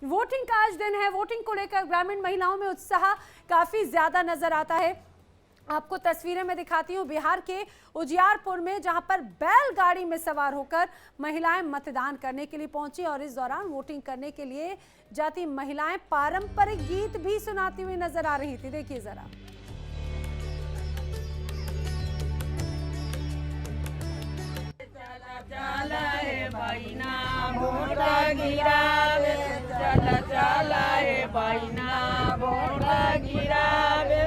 Voting का आज दिन है। वोटिंग को लेकर ग्रामीण महिलाओं में उत्साह काफी ज्यादा नजर आता है। आपको तस्वीरें में दिखाती हूँ बिहार के उजियारपुर में, जहां पर बैलगाड़ी में सवार होकर महिलाएं मतदान करने के लिए पहुंची और इस दौरान वोटिंग करने के लिए जाती महिलाएं पारंपरिक गीत भी सुनाती हुई नजर आ रही थी। देखिए जरा। चला है भाईना भोटा गिरावे, चला चला है भाईना भोटा गिरावे।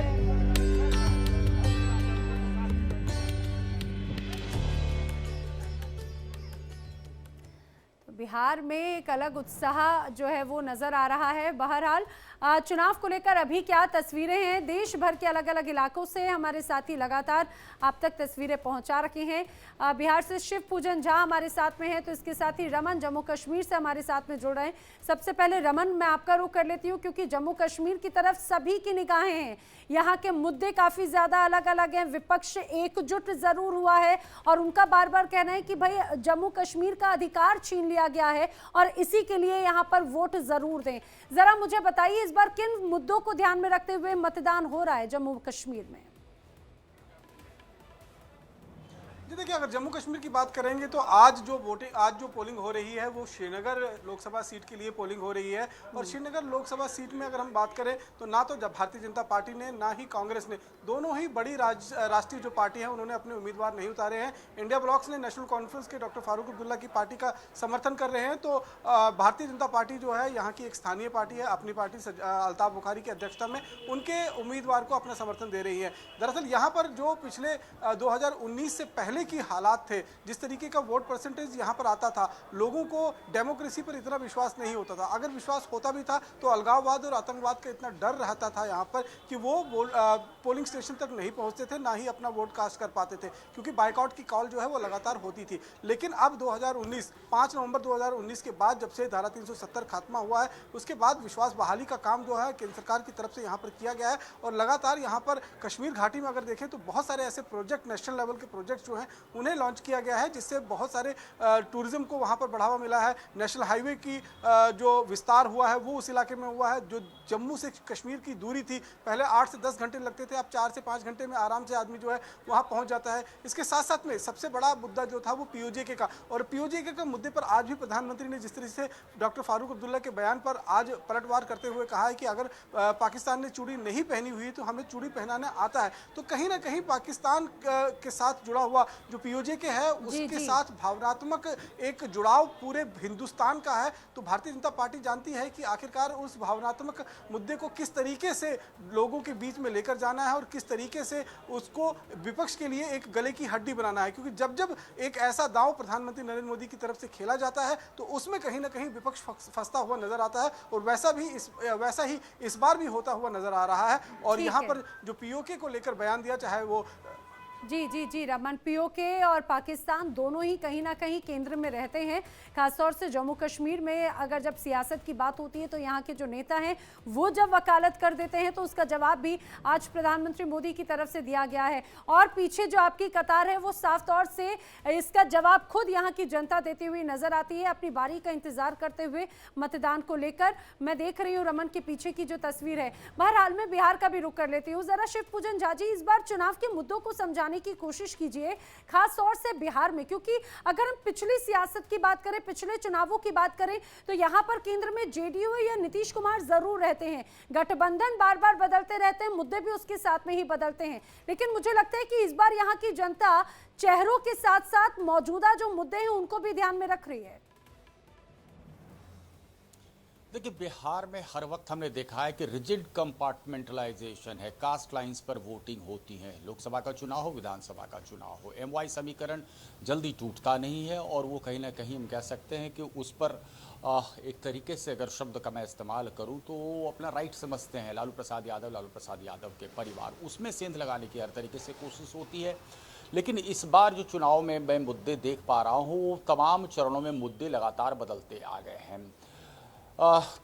बिहार में एक अलग उत्साह जो है वो नजर आ रहा है। बहरहाल चुनाव को लेकर अभी क्या तस्वीरें हैं, देश भर के अलग अलग इलाकों से हमारे साथी लगातार आप तक तस्वीरें पहुंचा रखे हैं। बिहार से शिव पूजन झा हमारे साथ में है, तो इसके साथ ही रमन जम्मू कश्मीर से हमारे साथ में जुड़ रहे हैं। सबसे पहले रमन, मैं आपका रुख कर लेती हूँ क्योंकि जम्मू कश्मीर की तरफ सभी की निगाहें हैं। यहाँ के मुद्दे काफी ज्यादा अलग अलग हैं। विपक्ष एकजुट जरूर हुआ है और उनका बार बार कहना है कि भाई जम्मू कश्मीर का अधिकार छीन लिया गया है और इसी के लिए यहाँ पर वोट जरूर दें। जरा मुझे बताइए इस बार किन मुद्दों को ध्यान में रखते हुए मतदान हो रहा है जम्मू कश्मीर में? जी देखिए, अगर जम्मू कश्मीर की बात करेंगे तो आज जो पोलिंग हो रही है वो श्रीनगर लोकसभा सीट के लिए पोलिंग हो रही है। और श्रीनगर लोकसभा सीट में अगर हम बात करें तो ना तो जब भारतीय जनता पार्टी ने ना ही कांग्रेस ने, दोनों ही बड़ी राष्ट्रीय जो पार्टी है उन्होंने अपने उम्मीदवार नहीं उतारे हैं। इंडिया ब्लॉक्स ने नेशनल कॉन्फ्रेंस के डॉक्टर फारूक अब्दुल्ला की पार्टी का समर्थन कर रहे हैं। तो भारतीय जनता पार्टी जो है यहाँ की एक स्थानीय पार्टी है, अपनी पार्टी अल्ताफ बुखारी की अध्यक्षता में उनके उम्मीदवार को अपना समर्थन दे रही है। दरअसल यहाँ पर जो पिछले 2019 से पहले की हालात थे, जिस तरीके का वोट परसेंटेज यहाँ पर आता था, लोगों को डेमोक्रेसी पर इतना विश्वास नहीं होता था। अगर विश्वास होता भी था तो अलगाववाद और आतंकवाद का इतना डर रहता था यहाँ पर कि वो पोलिंग स्टेशन तक नहीं पहुँचते थे, ना ही अपना वोट कास्ट कर पाते थे, क्योंकि बाइकआउट की कॉल जो है वो लगातार होती थी। लेकिन अब 5 नवंबर 2019 के बाद जब से धारा 370 खात्मा हुआ है, उसके बाद विश्वास बहाली का काम जो है केंद्र सरकार की तरफ से यहाँ पर किया गया है। और लगातार यहाँ पर कश्मीर घाटी में अगर देखें तो बहुत सारे ऐसे प्रोजेक्ट, नेशनल लेवल के प्रोजेक्ट जो हैं उन्हें लॉन्च किया गया है, जिससे बहुत सारे टूरिज्म को वहाँ पर बढ़ावा मिला है। नेशनल हाईवे की जो विस्तार हुआ है वो उस इलाके में हुआ है। जो जम्मू से कश्मीर की दूरी थी, पहले 8 से 10 घंटे लगते थे, अब 4 से 5 घंटे में आराम से आदमी जो है वहाँ पहुँच जाता है। इसके साथ साथ में सबसे बड़ा मुद्दा जो था वो पीओजेके का, और पीओजेके के मुद्दे पर आज भी प्रधानमंत्री ने जिस तरह से डॉक्टर फारूक अब्दुल्ला के बयान पर आज पलटवार करते हुए कहा है कि अगर पाकिस्तान ने चूड़ी नहीं पहनी हुई तो हमें चूड़ी पहनाना आता है। तो कहीं ना कहीं पाकिस्तान के साथ जुड़ा हुआ जो पीओजेके है उसके साथ भावनात्मक एक जुड़ाव पूरे हिंदुस्तान का है। तो भारतीय जनता पार्टी जानती है कि आखिरकार उस भावनात्मक मुद्दे को किस तरीके से लोगों के बीच में लेकर जाना है और किस तरीके से उसको विपक्ष के लिए एक गले की हड्डी बनाना है। क्योंकि जब जब एक ऐसा दांव प्रधानमंत्री नरेंद्र मोदी की तरफ से खेला जाता है तो उसमें कहीं ना कहीं विपक्ष फंसता हुआ नजर आता है, और वैसा ही इस बार भी होता हुआ नजर आ रहा है। और यहाँ पर जो पीओके को लेकर बयान दिया, चाहे वो जी रमन, पीओके और पाकिस्तान दोनों ही कहीं ना कहीं केंद्र में रहते हैं। खासतौर से जम्मू कश्मीर में अगर जब सियासत की बात होती है तो यहाँ के जो नेता हैं वो जब वकालत कर देते हैं तो उसका जवाब भी आज प्रधानमंत्री मोदी की तरफ से दिया गया है। और पीछे जो आपकी कतार है वो साफ तौर से इसका जवाब खुद यहाँ की जनता देती हुई नजर आती है, अपनी बारी का इंतजार करते हुए मतदान को लेकर। मैं देख रही हूँ रमन के पीछे की जो तस्वीर है। बहरहाल में बिहार का भी रुख कर लेती हूँ। जरा शिव पूजन झा जी, इस बार चुनाव के मुद्दों को समझाने की कोशिश कीजिए, खास तौर से बिहार में, क्योंकि अगर हम पिछली सियासत की बात करें, पिछले चुनावों की बात करें तो यहां पर केंद्र में जेडीयू या नीतीश कुमार जरूर रहते हैं। गठबंधन बार बार बदलते रहते हैं, मुद्दे भी उसके साथ में ही बदलते हैं। लेकिन मुझे लगता है कि इस बार यहां की जनता चेहरों के साथ साथ मौजूदा जो मुद्दे हैं उनको भी ध्यान में रख रही है। देखिए, बिहार में हर वक्त हमने देखा है कि रिजिड कंपार्टमेंटलाइजेशन है, कास्ट लाइंस पर वोटिंग होती है। लोकसभा का चुनाव हो, विधानसभा का चुनाव हो, एमवाई समीकरण जल्दी टूटता नहीं है और वो कहीं ना कहीं हम कह सकते हैं कि उस पर एक तरीके से अगर शब्द का मैं इस्तेमाल करूं तो अपना राइट समझते हैं। लालू प्रसाद यादव के परिवार, उसमें सेंध लगाने की हर तरीके से कोशिश होती है। लेकिन इस बार जो चुनाव में मैं मुद्दे देख पा रहा हूँ वो तमाम चरणों में मुद्दे लगातार बदलते आ गए हैं।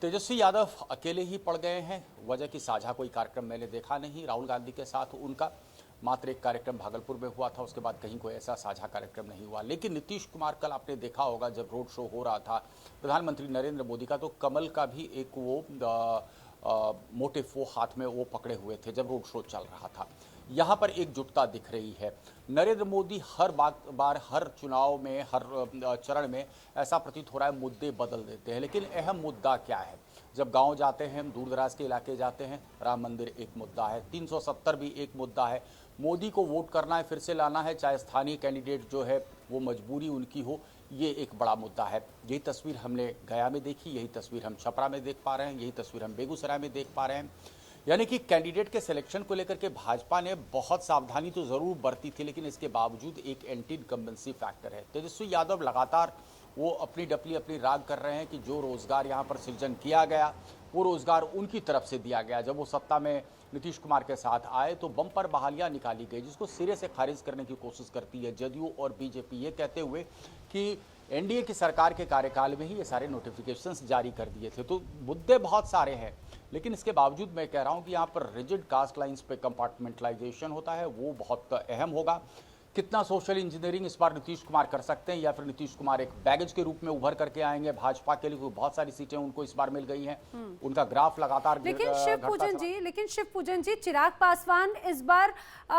तेजस्वी यादव अकेले ही पड़ गए हैं, वजह की साझा कोई कार्यक्रम मैंने देखा नहीं। राहुल गांधी के साथ उनका मात्र एक कार्यक्रम भागलपुर में हुआ था, उसके बाद कहीं कोई ऐसा साझा कार्यक्रम नहीं हुआ। लेकिन नीतीश कुमार, कल आपने देखा होगा जब रोड शो हो रहा था प्रधानमंत्री नरेंद्र मोदी का, तो कमल का भी एक वो मोटिव वो हाथ में वो पकड़े हुए थे जब रोड शो चल रहा था। यहाँ पर एकजुटता दिख रही है। नरेंद्र मोदी हर बार हर चुनाव में, हर चरण में ऐसा प्रतीत हो रहा है मुद्दे बदल देते हैं, लेकिन अहम मुद्दा क्या है? जब गांव जाते हैं, दूर दराज के इलाके जाते हैं, राम मंदिर एक मुद्दा है, 370 भी एक मुद्दा है, मोदी को वोट करना है, फिर से लाना है, चाहे स्थानीय कैंडिडेट जो है वो मजबूरी उनकी हो, ये एक बड़ा मुद्दा है। यही तस्वीर हमने गया में देखी, यही तस्वीर हम छपरा में देख पा रहे हैं, यही तस्वीर हम बेगूसराय में देख पा रहे हैं। यानी कि कैंडिडेट के सिलेक्शन को लेकर के भाजपा ने बहुत सावधानी तो जरूर बरती थी, लेकिन इसके बावजूद एक एंटी इनकम्बेंसी फैक्टर है। तेजस्वी यादव लगातार वो अपनी डपली अपनी राग कर रहे हैं कि जो रोजगार यहाँ पर सृजन किया गया वो रोजगार उनकी तरफ से दिया गया। जब वो सत्ता में नीतीश कुमार के साथ आए तो बम्पर बहालियां निकाली गई, जिसको सिरे से खारिज करने की कोशिश करती है जदयू और बीजेपी, ये कहते हुए कि एनडीए की सरकार के कार्यकाल में ही ये सारे नोटिफिकेशंस जारी कर दिए थे। तो मुद्दे बहुत सारे हैं, लेकिन इसके बावजूद मैं कह रहा हूं कि यहाँ पर रिजिड कास्ट लाइंस पे कंपार्टमेंटलाइजेशन होता है, वो बहुत अहम होगा। कितना सोशल इंजीनियरिंग इस बार नीतीश कुमार कर सकते हैं, या फिर नीतीश कुमार एक बैगेज के रूप में उभर करके आएंगे भाजपा के लिए? बहुत सारी सीटें उनको इस बार मिल गई हैं, उनका ग्राफ लगातार लेकिन शिव पूजन जी चिराग पासवान इस बार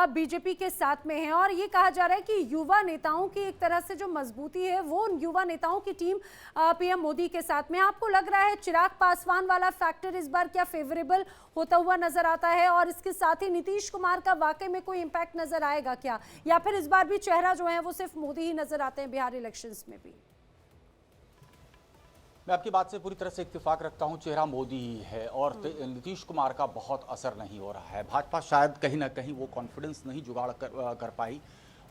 बीजेपी के साथ में है, और ये कहा जा रहा है कि युवा नेताओं की एक तरह से जो मजबूती है वो उन युवा नेताओं की टीम पीएम मोदी के साथ में। आपको लग रहा है चिराग पासवान वाला फैक्टर इस बार क्या फेवरेबल होता हुआ नजर आता है, और इसके साथ ही नीतीश कुमार का वाकई में कोई इंपैक्ट नजर आएगा क्या, या फिर इस बार भी चेहरा जो है वो सिर्फ मोदी ही नजर आते हैं बिहार इलेक्शंस में भी? मैं आपकी बात से पूरी तरह से इत्तेफाक रखता हूं, चेहरा मोदी ही है और नीतीश कुमार का बहुत असर नहीं हो रहा है। भाजपा शायद कहीं ना कहीं वो कॉन्फिडेंस नहीं जुगाड़ कर पाई।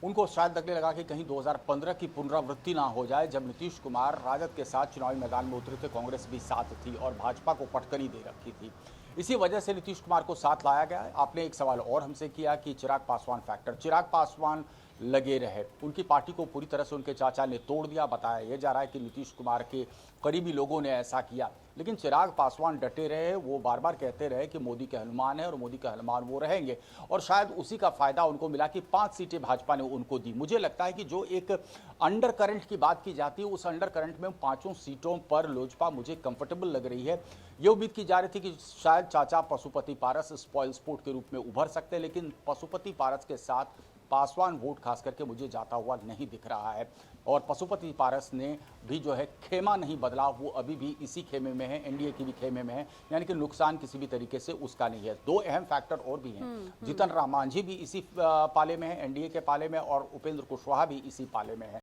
उनको शायद लगने लगा कि कहीं 2015 की पुनरावृत्ति ना हो जाए, जब नीतीश कुमार राजद के साथ चुनावी मैदान में उतरे थे, कांग्रेस भी साथ थी और भाजपा को पटकनी दे रखी थी। इसी वजह से नीतीश कुमार को साथ लाया गया। आपने एक सवाल और हमसे किया कि चिराग पासवान फैक्टर, चिराग पासवान लगे रहे, उनकी पार्टी को पूरी तरह से उनके चाचा ने तोड़ दिया। बताया यह जा रहा है कि नीतीश कुमार के करीबी लोगों ने ऐसा किया, लेकिन चिराग पासवान डटे रहे। वो बार बार कहते रहे कि मोदी के हनुमान है और मोदी के हनुमान वो रहेंगे, और शायद उसी का फायदा उनको मिला कि 5 सीटें भाजपा ने उनको दी। मुझे लगता है कि जो एक अंडर करंट की बात की जाती है, उस अंडर करंट में 5 सीटों पर लोजपा मुझे कंफर्टेबल लग रही है। ये उम्मीद की जा रही थी कि शायद चाचा पशुपति पारस स्पॉइल स्पोर्ट के रूप में उभर सकते, लेकिन पशुपति पारस के साथ पासवान वोट खास करके मुझे जाता हुआ नहीं दिख रहा है। और पशुपति पारस ने भी जो है खेमा नहीं बदला, वो अभी भी इसी खेमे में है, एनडीए की भी खेमे में है, यानी कि नुकसान किसी भी तरीके से उसका नहीं है। 2 अहम फैक्टर और भी हैं, जीतन राम मांझी भी इसी पाले में है, एनडीए के पाले में, और उपेंद्र कुशवाहा भी इसी पाले में है।